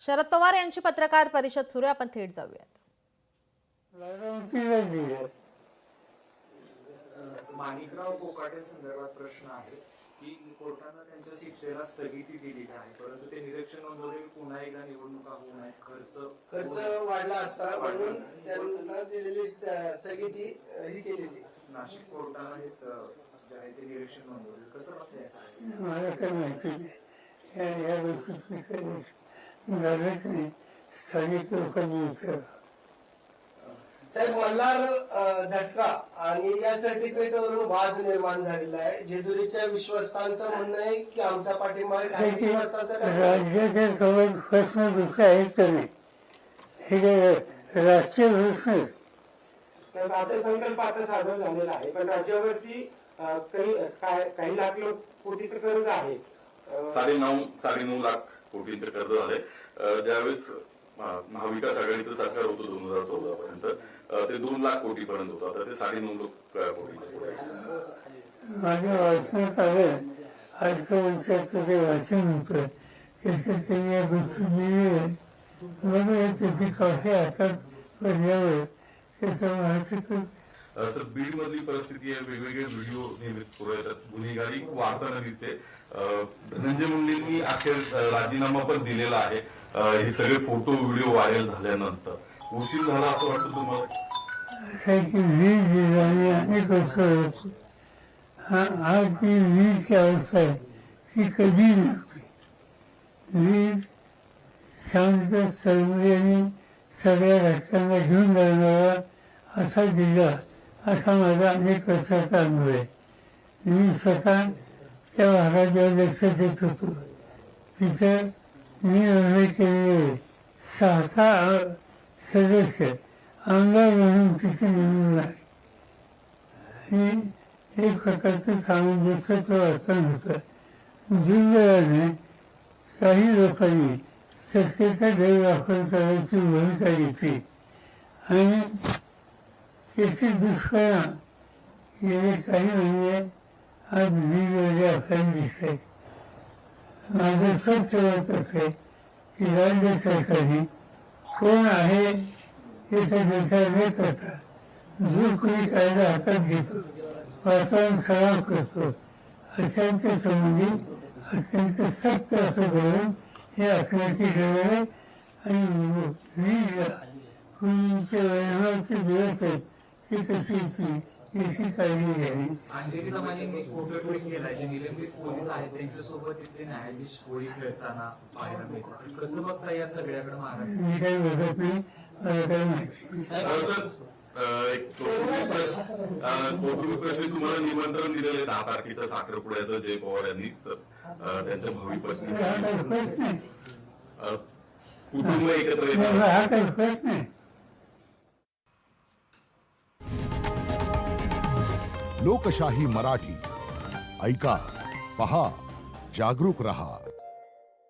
शरद पवार यांची पत्रकार परिषद सुरू आहे. आपण थेट जाऊयात. माणिकराव कोकाटेंसंदर्भात प्रश्न आहे की कोर्टानं त्यांच्या शिक्षेला स्थगिती दिलेली आहे, परंतु ते निरीक्षण नोंदवले पुन्हा एकदा निवडणुका होऊ नये, खर्च वाढला असता म्हणून त्यांना दिलेली स्थगिती ही केलेली. नाशिक कोर्टानं हे जे आहे ते निरीक्षण नोंदवले. कसं बघताय? मला काय माहिती नाही, या गोष्टी झालंच नाही. स्थानिक लोकांनी साहेब, मल्हार झटका आणि या सर्टिफिकेटवरून वाद निर्माण झालेला आहे. जेजुरीच्या विश्वस्तांचं म्हणणं आहे की आमचा पाठिंबा आहे, राज्याच्या सोबत प्रश्न दुसरा आहेच का नाही, हे काय राष्ट्रीय प्रश्न. साहेब, असे संकल्प आता सादर झालेला आहे, पण राज्यावरती काही लाख कोटीचं कर्ज आहे. 9.5 लाख कोटीचं कर्ज झालंय. ज्यावेळेस महाविकास आघाडीचं सरकार होतं 2014 पर्यंत ते 2 लाख कोटी पर्यंत होतं. आता ते 9.5 लाख कोटी. माझ्या वाचनात आलं, आजचं वर्षाचं ते वाचन होतं, त्याच्यात त्यांनी या गोष्टी लिहिल्या. बघूया त्याची कॉफी हातात पडल्यावर त्याचा माहिती. सर, बीड मधली परिस्थिती आहे. वेगवेगळे व्हिडिओ नियमित पुढे येतात, गुन्हेगारी वाढताना दिसते. धनंजय मुंडेंनी अखेर राजीनामा पण दिलेला आहे. हे सगळे फोटो व्हिडिओ व्हायरल झाल्यानंतर उशीर झाला असं वाटतं तुम्हाला? वीज जिल्ह्याने अनेक वर्ष होती. आज ती वीजची अवस्था आहे ती कधी नव्हती. वीज शांत सर्वांनी सगळ्या रस्त्यांना घेऊन जाणारा असा जिल्हा, असा माझा अनेक वर्षाचा अनुभव आहे. मी स्वतः त्या भागात जेव्हा लक्ष देत होतो तिथं मी उल्लेख केलेले 6 सदस्य आमदार म्हणून तिथे निवडून आहे. आणि एक प्रकारचं सामंजस्याचं वर्तन होतं. दुर्दैवाने काही लोकांनी सत्तेचा गैरवापर करायची भूमिका घेतली आणि त्याचे दुष्परिणाम गेले काही महिने आज वीजमध्ये आपल्याला दिसत आहे. माझं स्वच्छ मत असं आहे की राज्य सरकारने कोण आहे याचा विचार न करता जो कोणी कायदा हातात घेतो, वातावरण खराब करतो, अशांच्या संबंधी अत्यंत सक्त असं धोरण हे असण्याची गरज आहे. आणि वीजला पूर्वीचे वैभवाचे दिवस आहेत ते कशी येतील याची काळजी घ्यावी. अंजली दमानींनी फोटो ट्विट केलाय, जे निलंबित पोलीस आहेत त्यांच्यासोबत तिथले न्यायाधीश होळी खेळताना पाहायला मिळतात. कसं बघता या सगळ्याकडे महाराष्ट्र? मी काही बघत नाही, मला काही माहिती. कौटुंबिक प्रश्न तुम्हाला निमंत्रण दिलेलं 10 तारखेच्या साखरपुड्याचं जय पवार यांनी त्यांच्या भावी पत्नी कुटुंब एकत्र येतात. हा काही प्रश्न आहे. लोकशाही मराठी ऐका, पहा, जागरूक रहा.